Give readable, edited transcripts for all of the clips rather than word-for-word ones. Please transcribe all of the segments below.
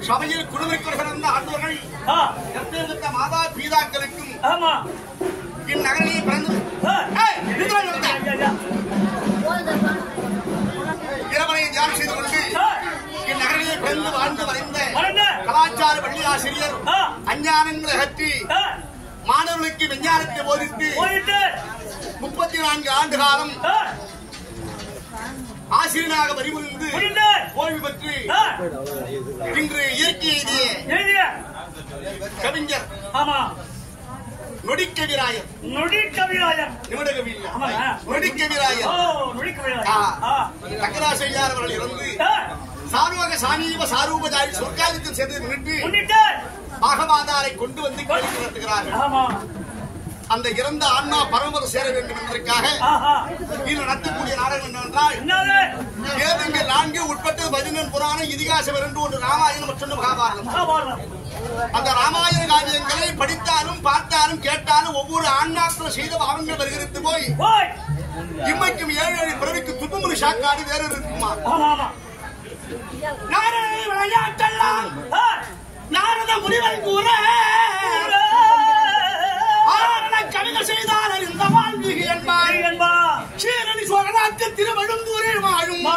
சபையில் குழுவிற்கு சிறந்த ஆண்டவர்கள் எப்பேற்பட்ட மாதா பீதாக்களுக்கும் இந்நகரில் பிறந்து இறைவனை தியானம் செய்து கொண்டு இந்நகரிலே பிறந்து வாழ்ந்து வரைந்த கலாச்சார பள்ளி ஆசிரியர் அஞ்ஞானங்களை அகற்றி மாணவர்களுக்கு விஞ்ஞானத்தை போதித்து 34 ஆண்டு காலம் ஆசிரியராக வரிபுரிந்து ஓய்வு பெற்று இன்று இயற்கை எழுதிய கவிஞர் நொடிக்கவிராயர் நிமிடகவி நொடிக்கவிராயர் தக்கராசையார் அவர்கள் இருந்து சார்வக சாமீப சாரூபதாரி சொர்க்காதித்தம் சேர்ந்து முன்னிட்டு பாகமாதாரை கொண்டு வந்து கேள்வி நடத்துகிறார்கள். அந்த இறந்த ஆன்மா பரமபத சேர வேண்டும் என்பதற்காக இது நடத்தக்கூடிய நாடகம் என்னவென்றால் வேதங்கள் 4 உட்பட்டது 11 புராணம் இதிகாசம் 2 1 ராமாயணம் மற்றும் மகாபாரதம். அந்த ராமாயண காவியங்களை படித்தாலும் பார்த்தாலும் கேட்டாலும் ஒவ்வொரு ஆன்மாக்களும் செய்த பாவங்கள் வருகிறது போய் இம்மைக்கும் 7 பிறவிக்கு துன்பமுறை சாக்காடு வேறு இருக்குமா? விளையாட்டெல்லாம் நாரத முனிவன் கூற கவிதை செய்தார் இந்த வாழ்விகை என்பார் சீரணி சோழநாட்டு திருவழுந்தூரில் வாழும்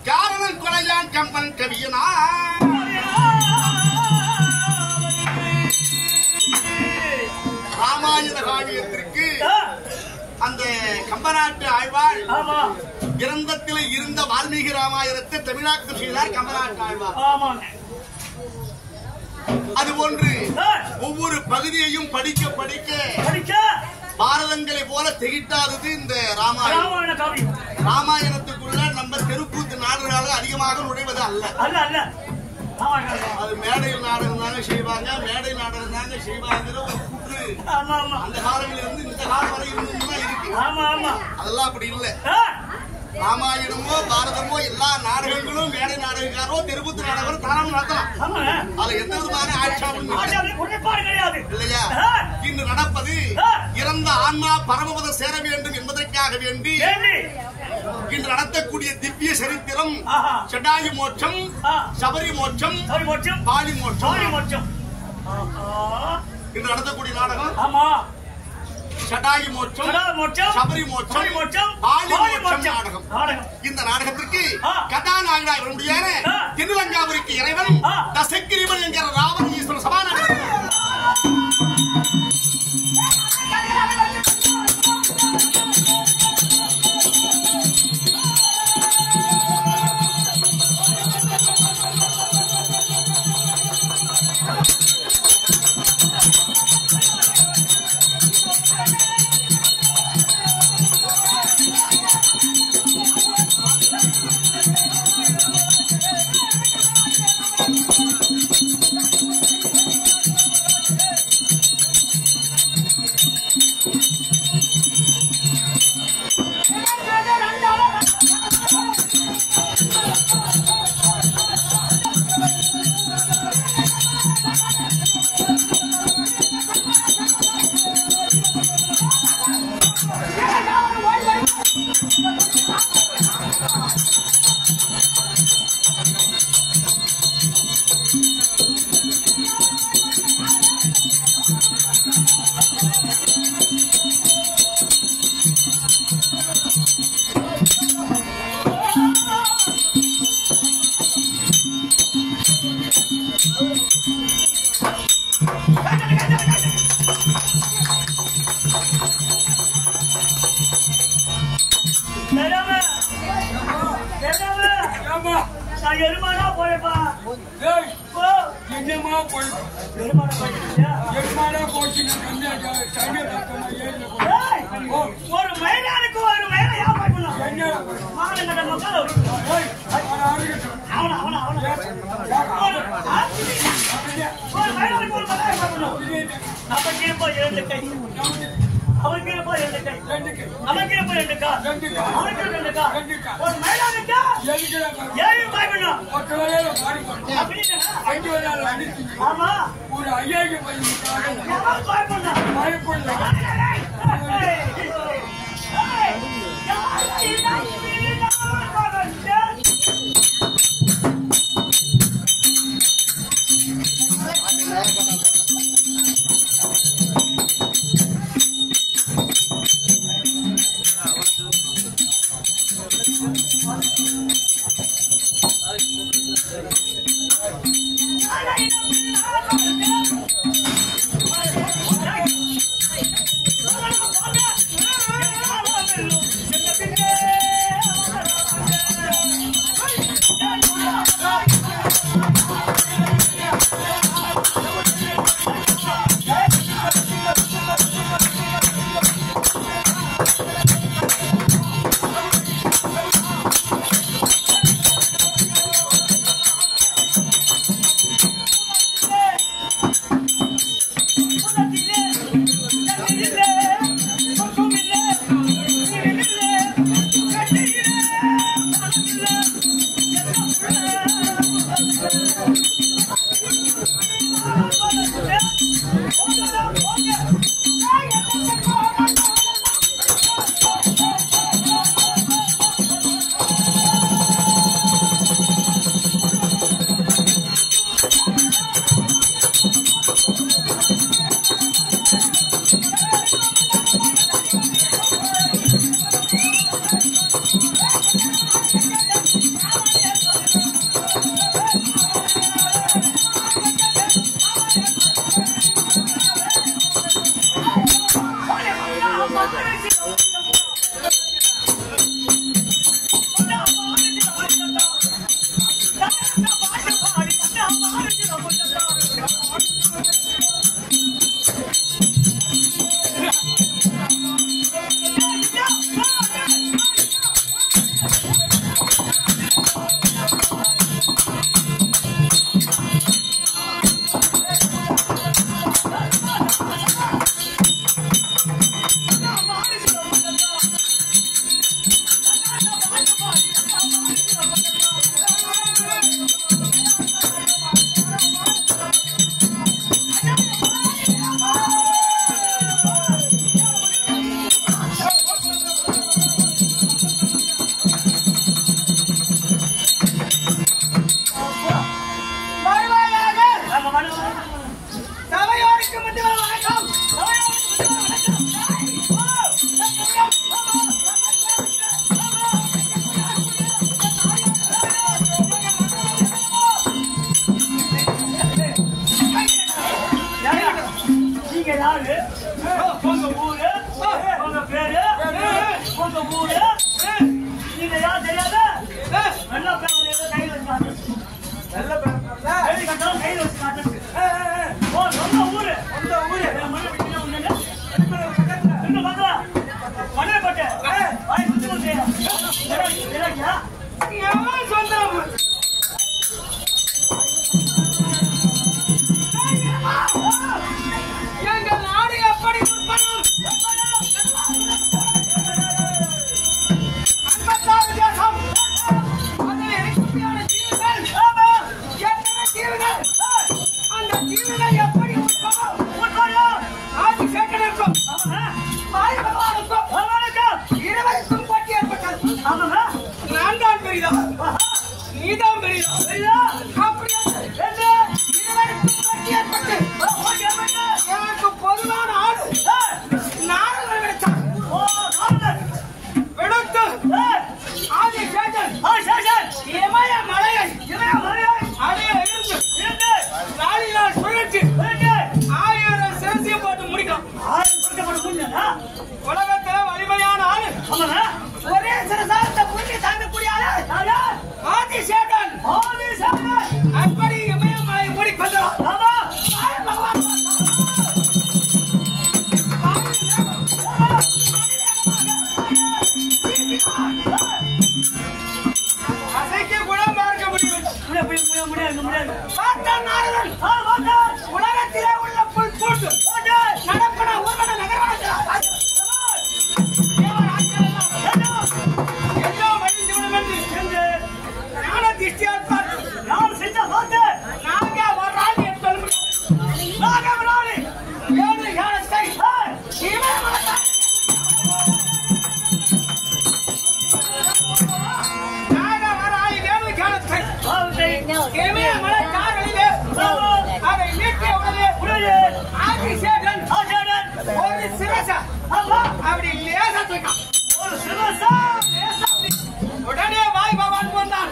காரணம் கொலையான் கம்பன் கவியனா ராமாயண காவியத்திற்கு அந்த கம்பநாட்டு ஆழ்வார் கிரந்தத்தில் இருந்த வால்மீகி ராமாயணத்தை தமிழாக்கம் செய்தார் கம்பநாட்டு ஆழ்வார். அதுபோன்று ஒவ்வொரு பகுதியையும் படிக்க படிக்க பாரதங்களை போல திகிட்டாதது இந்த ராமாயணம். ராமாயணத்துக்குள்ள நம்ம தெருக்கூத்து நாடுகளாக அதிகமாக நுழைவது அல்ல. அது மேடையில் நாடகம் தாங்க செய்வாங்க, மேடை நாடகம் தாங்க செய்வாங்கிற ஒரு கூற்று அந்த காலங்களில் இருந்து இந்த காலம் வரை இருந்துதான் இருக்கு. அதெல்லாம் அப்படி இல்லை. ராமாயணமோ பாரதமோ எல்லா நாடகங்களும் மேடை நாடகக்காரோ தெருக்கூத்து நாடகம் தாராளம் நடத்தலாம். அது எந்த விதமான ஆட்சேபம் இல்லையா? இன்று நடப்பது இறந்த ஆன்மா பரமபத சேர வேண்டும் என்பதற்காக வேண்டி இன்று நடத்தக்கூடிய திவ்ய சரித்திரம் சடாயு மோட்சம், சபரி மோட்சம், பாலி மோட்சம். இன்று நடத்தக்கூடிய நாடகம் சடாயு மோட்சம், சபரி மோட்சம், பாலி மோட்சம் நாடகம். இந்த நாடகத்திற்கு கதாநாயகனாய் வரும்படியான திருலங்காபுரிக்கு இறைவன் தசக்கிரீவன் என்கிற ராவண ஈஸ்வரன் சபாநாயகர் ஒரு மயிலானுக்கு ஒரு மயில Hey! உடனே வாய் பவான் போனான்.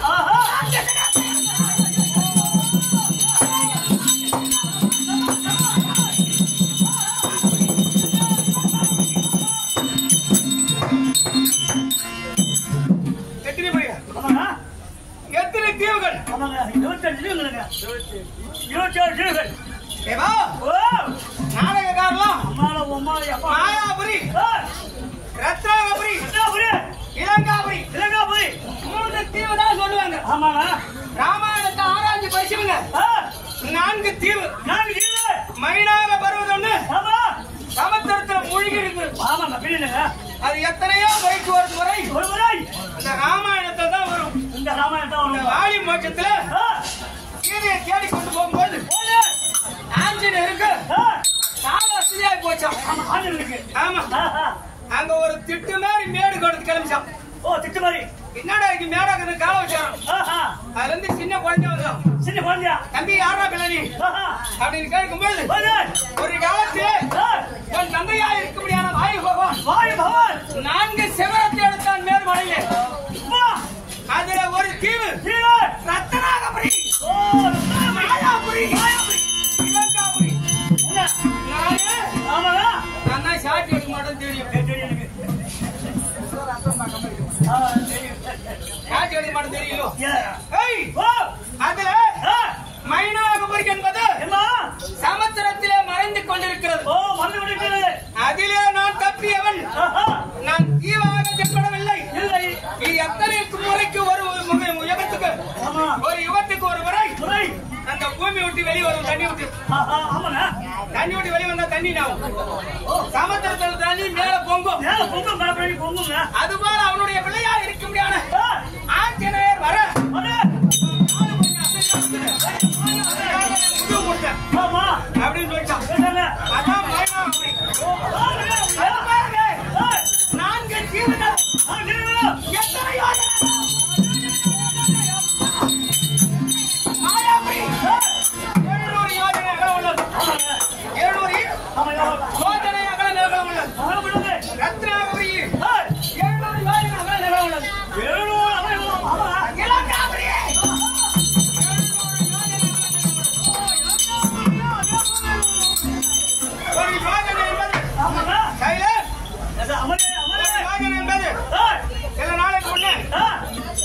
ஜீவன். ஆமாங்க 27 ஜீவன்களுங்க. 27 ஜீவன்கள். ஏவா ஓ நாடகக்காரலாம் அம்மால உம்மா அப்பா மாயாபுரி ரத்னாபுரி ரத்னாபுரி இலங்காபுரி இலங்காபுரி 3 தீவு தான் சொல்லுவாங்க. ஆமாங்க. ராமாயணத்தை ஆராய்ச்சி படிச்சுங்க. 4 தீவு. 4 ஜீவ. மைனாக பருவதம் ஒண்ணு ஆமா. சமுத்திரத்துல மூழ்கி இருக்கு. ஆமாங்க பிரியுங்க. அது எத்தனையோ வரைக்கு ஒரு முறை ஒரு முறை இந்த ராமாயணத்தை தான் வரும். இந்த ராமாயணத்தை இந்த வரும். வாலி மோட்சத்துல சீதையை தேடி கொண்டு போகும்போது ஆஞ்சநேயருக்கு கால வசதியாகி போச்சான். ஆஞ்சநேயருக்கு. ஆமா. அங்க ஒரு திட்டு மாதிரி மேடு கொடுத்து கிளம்பிச்சான். ஓ திட்டு மாதிரி. என்னடா இங்க மேடாக்கு கால வச்சாராம். அதுல இருந்து சின்ன குழந்தை வந்தான். சின்ன குழந்தையா? தம்பி யாரா பிள்ளை அப்படின்னு கேட்கும்போது ஒரு காலத்துல உன் தந்தையா இருக்க முடியாத வாயு பகவான் 4 சிவரத்தை எடுத்தான் மேல்மலையிலே. அதுல ஒரு தீவு ரத்னாபுரி, மாயாபுரி, இலங்காபுரி. நான் ஷார்ட் எடுக்க மாட்டேன்னு தெரியும். ஷார்ட் எடுக்க மாட்டேன் தெரியும். அதுல மைனாகபுரி என்பது சமுத்திரத்திலே மறைந்து கொண்டிருக்கிறது. அதிலே நான் தப்பியவன். நான் தீவாக தென்படவில்லை. இது எத்தனை முறைக்கு ஒரு யுகத்துக்கு ஒரு முறை அந்த பூமி விட்டு வெளிவரும். தண்ணி விட்டு வெளிவந்தா தண்ணி சமுத்திரத்தில் தண்ணி மேல பொங்கும். அதுபோல அவனுடைய பிள்ளையா இருக்க முடியாது. ஆஞ்சநேயர் வர அப்படின்னு சொல்லிட்டான். அதான் 4 தீவுகள். எத்தனை மாயாபுரி 700 யோஜனை அகலம் உள்ளது. 700 யோஜனை அகல நிலம் உள்ளது. ரத்னாபுரி 700 யோஜனை அகல நிலம் உள்ளது. இலங்காபுரி ஒரு யோஜனை என்பது என்பது சில நாளைக்கு முன்னே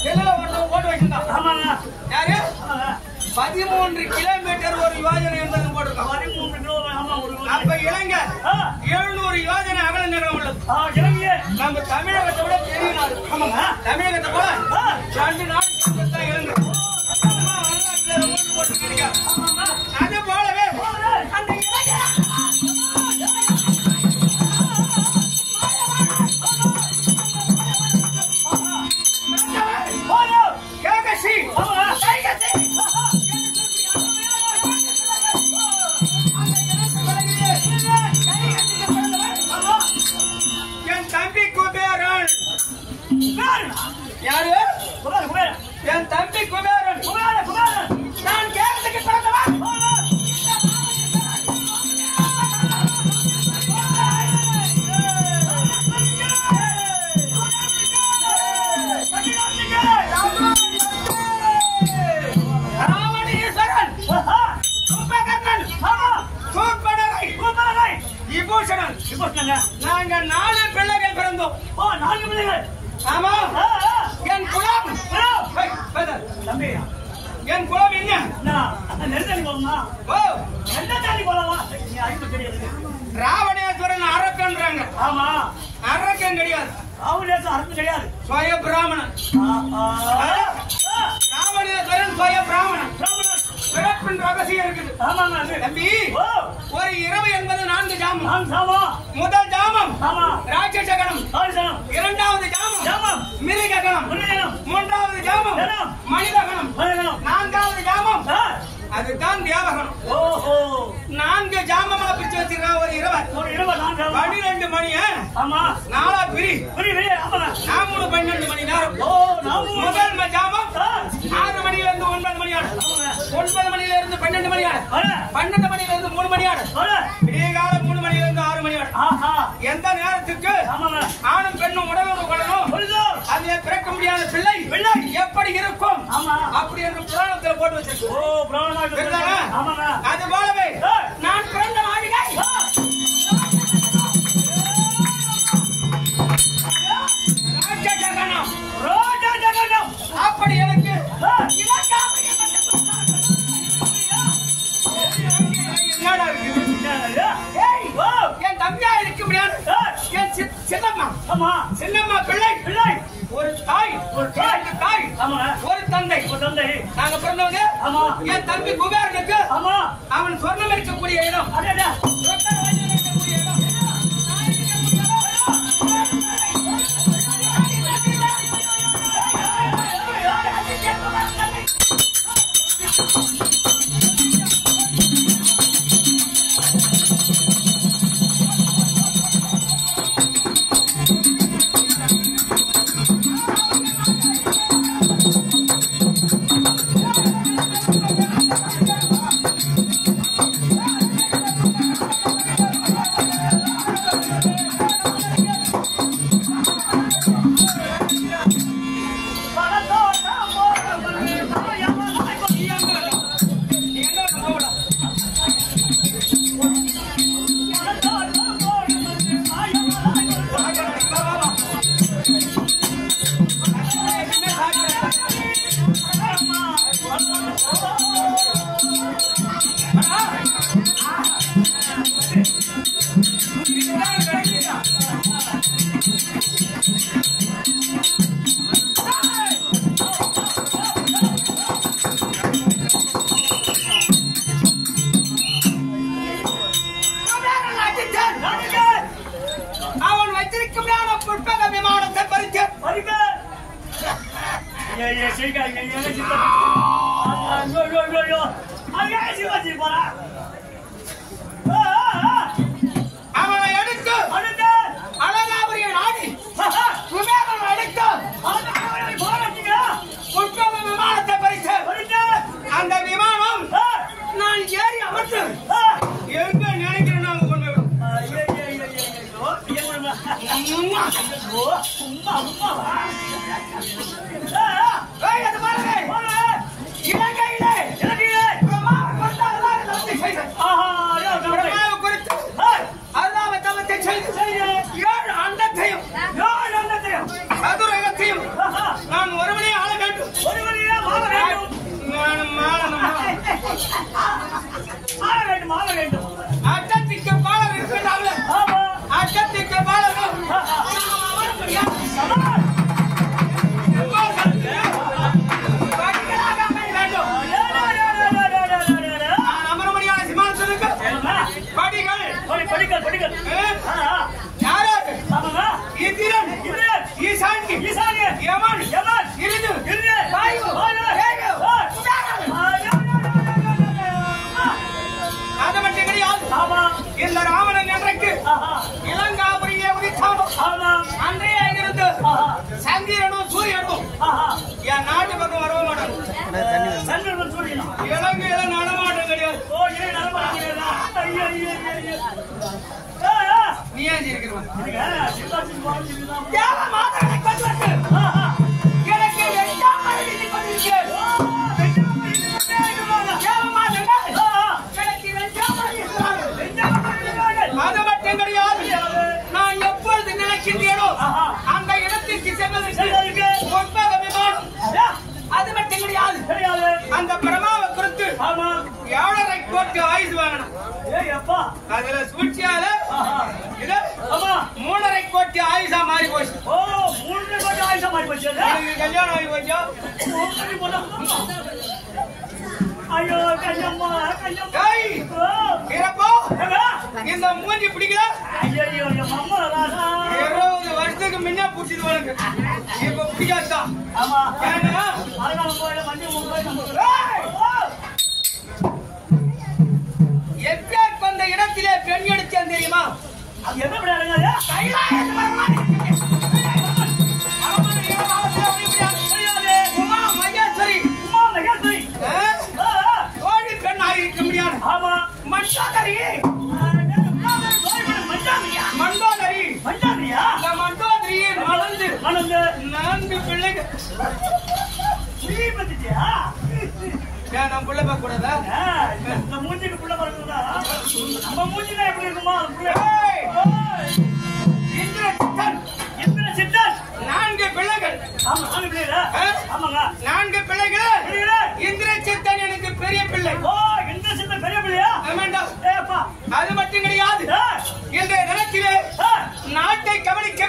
செல்லுல போட்டு வச்சிருந்தான். யாரு 13 கிலோமீட்டர் ஒரு யோஜனை என்பது போட்டிருக்கான். அப்ப இலங்கை 700 யோஜனை அகல நிலம் உள்ளது. நம்ம தமிழகத்தை விட பெரிய நாடு. தமிழகத்தை போல 2 நாடு தான் இலங்கை. வரலாற்றுல ஓட்டு போட்டு அது போலவே அந்த இலங்கை என் தம்பி குபேரன். யாரு? என் தம்பி குபேரன். நான் கேரளத்துக்கு பிறந்தவன். ராவணீஸ்வரன், கும்பகர்ணன், சூர்பனகை, விபூஷணன். நாங்க 4 பிள்ளைகள் பிறந்தோம். 4 பிள்ளைகள். ஆமா. என் குலம் என் குலம் என்ன? ராவணேஸ்வரன் அரக்கன்றாங்க. ஆமா. அரக்கன் கிடையாது. அரக்கன் கிடையாது. சுய பிராமணன். ராவணேஸ்வரன் சுய பிராமணன். பிறப்பின் ரகசியம் இருக்குது. தம்பி ஒரு இரவு என்பது 4 ஜாமம். முதல் ஜாமம் ராட்சசகணம். 2வது ஜாமம் மிருககணம். 3வது ஜாமம் மனிதகணம். 4வது ஜாமம் அதுதான் தேவகணம். 4 ஜாமமா பிரிச்சு வச்சிருக்கா ஒரு இரவு. 12 மணி. நாலா பிரி 4 12 மணி நேரம். முதல் ஜாமம் 6 மணியில இருந்து 9 மணி ஆடு. 9 மணியில இருந்து 12 மணி ஆடு. 12 மணியில இருந்து 3 மணி ஆடு. விடியகால 3 மணியில இருந்து 6 மணி ஆடு. எந்த நேரத்துக்கு ஆணும் பெண்ணும் உடலுறவு கொள்ளணும், அதிலே பிறக்க முடியாத பிள்ளை எப்படி இருக்கும் அப்படி என்று புராணத்துல போட்டு வச்சிருக்கோம். அது போலவே நான் பிறந்த மாளிகை ராஜகணம். அப்படி எனக்கு இலங்காபுரி சின்னம்மா. ஆமா. சின்னம்மா பிள்ளை. பிள்ளை. ஒரு தாய். ஒரு தாய். தாய். ஆமா. ஒரு தந்தை. ஒரு தந்தை. நாங்க பிறந்தவங்க. ஆமா. என் தம்பி குபேரனுக்கு. ஆமா. அவன் சொர்ணம் இருக்கக்கூடிய இடம். அடடா. இருக்கக்கூடிய இடம். அவன் வச்சிருக்கும் புஷ்பக விமானத்தை பறிக்க அவனை எடுத்து அழகாபுரிய நாடி குபேரன் எடுத்து புஷ்பக விமானத்தை பறிக்க அந்த விமானம் நான் ஏறி அமர்ந்து எங்க நினைக்கிறேன் நாங்க கொண்டு நான் ஒருவனே ஆள வேண்டும். அட்டத்திற்கு பாலர் இருக்கிறார்கள். அட்டத்திற்கு பாலர் அமரமணியான சிமானத்திற்கு படிகள் யாராரு இந்திரன் ஈசான்கி யமன் இருந்து அது மட்டும் கிடையாது. இந்த ராவணன் என்றைக்கு இலங்காபுரியே உதித்தானோ அன்றைய இருந்து சந்திரனும் சூரியனும் என் நாட்டு பக்கம் வரவே மாட்டாங்க. இலங்கையில நடமாட்டம் கிடையாது. நீ ஏன் இருக்கிறவன் எனக்கு எட்டாம் அறிவித்து கொண்டிருக்கிறேன். அது மட்டும் கிடையாது. நான் எப்பொழுது நினைக்கின்றேனோ அந்த இடத்திற்கு செல்வதற்கு ஒன்பது விமானம். அது மட்டும் கிடையாது. அந்த பிரமாவை குறித்து 7.5 கோடி ஆயுசு வாங்கணும். அதுல சூழ்ச்சியால 3.5 கோடி ஆயுசா மாறி போச்சு. கல்யாணம் ஆகி போச்சா? இந்த மூஞ்சி பிடிக்கல. 20 வருஷத்துக்கு முன்ன பிடிச்சிருவாங்க. இப்ப பிடிக்காதான். எப்பேர் கொண்ட இடத்திலே பெண் எடுத்தேன் தெரியுமா? உமா மகேஸ்வரி தோழி பெண் ஆகியிருக்க முடியாது. மண்டோதரி மலர்ந்து 4 பிள்ளைகள். நம்ம புள்ள பார்க்க கூடாதா? மூஞ்சிக்கு புள்ள பார்க்கக்கூடா? நம்ம மூஞ்சில எப்படி இருக்குமா? இந்திர சித்தன் 4 பிள்ளைகள். ஆமா, 4 பிள்ளைகளா? ஆமாங்க, 4 பிள்ளைகள். இந்திர சித்தன் எனக்கு பெரிய பிள்ளை. ஓ, இந்திர சித்தன் பெரிய பிள்ளையா? ஆமாண்டா. ஏப்பா, அது மட்டும் கிடையாது. இந்த நிலத்திலே நாட்டை கவனிக்க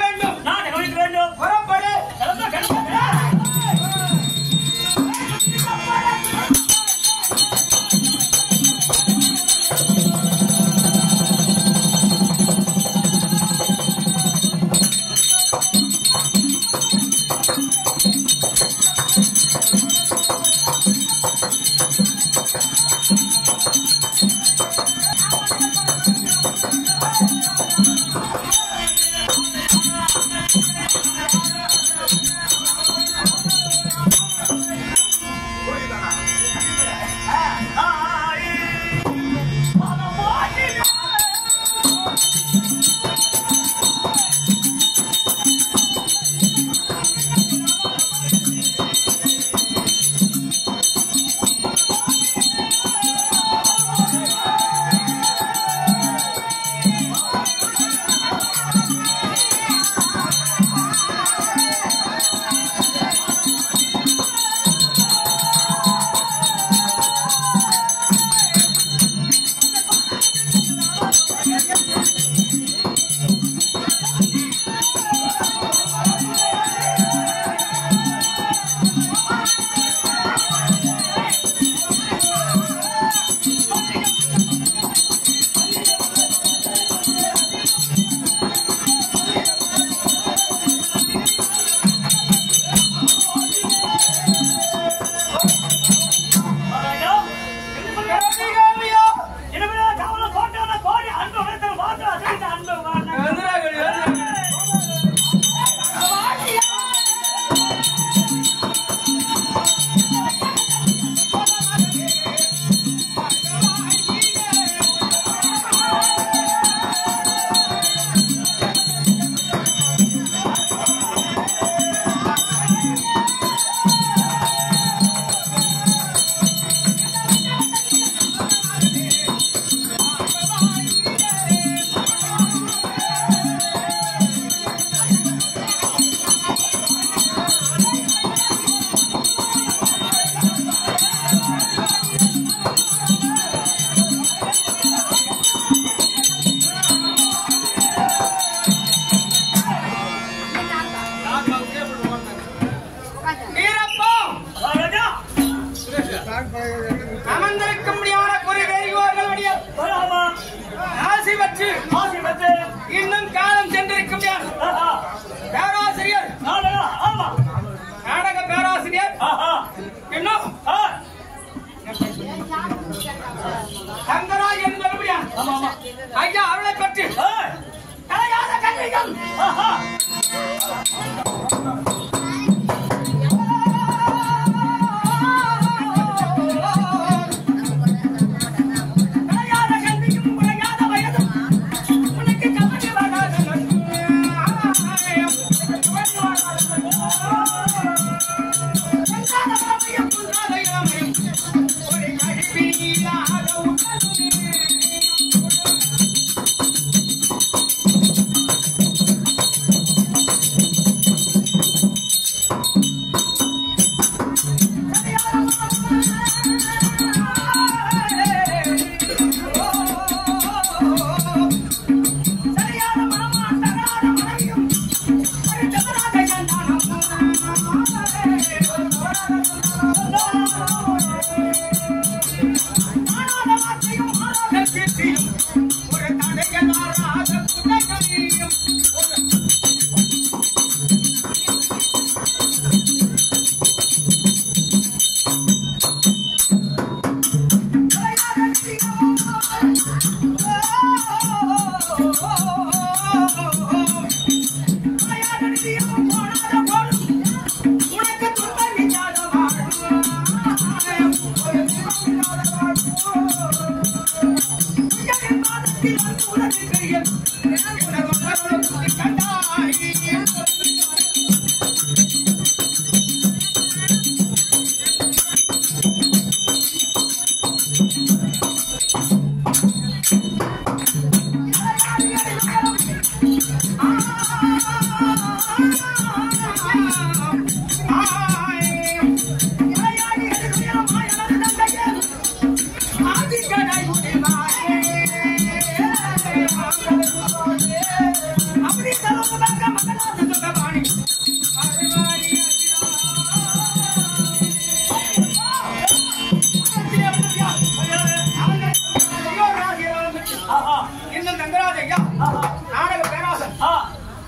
அமர்ந்திருக்க முடியாத குறி வேறியோர்களுடைய ஆசி பற்று இன்னும் காலம் சென்றிருக்க முடியாது. பேராசிரியர் நாடக பேராசிரியர் இன்னும் சங்கராஜ் என்று சொல்ல முடியாது. ஐயா அவளை பற்றி கலையாத கல்விகள்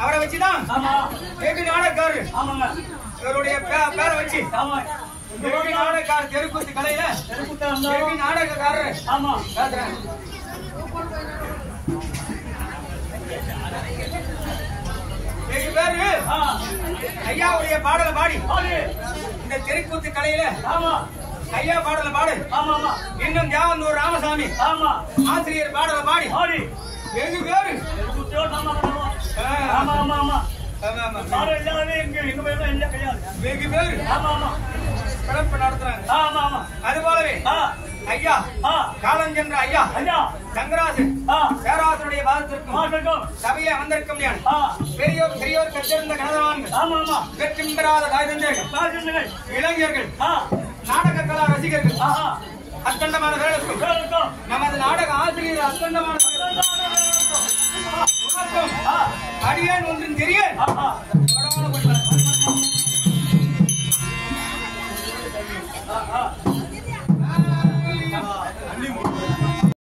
அவரை வச்சுதான் நாடகக்காரர் இவருடைய பேரை வச்சு நாடகக்காரர் தெருக்கூத்து கலையில நாடகக்காரர் பேரு ஐயாவுடைய பாடலை பாடி இந்த தெருக்கூத்து கலையில ஐயா பாடலை பாடு. இன்னும் தேவந்தூர் ராமசாமி ஆசிரியர் பாடலை பாடி வெகு பேரு வெகு பேரு பிறப்பு நடத்துறாங்க. அது போலவே ஐயா காலம் சென்ற ஐயா சங்கராசு பேராசனுடைய வாதத்திற்கும் சபையை வந்திருக்க முடியாது. பெரியோர் பெரியோர் கற்றிருந்த கணவான்கள் வெற்றி பெறாத தாய்தந்தைகள் இளைஞர்கள் நாடக கலா ரசிகர்கள் அத்தண்டமான வேலைக்கும் நமது நாடக ஆசிரியர் அத்தண்டமான அடியான் ஒன்றின் தெரிய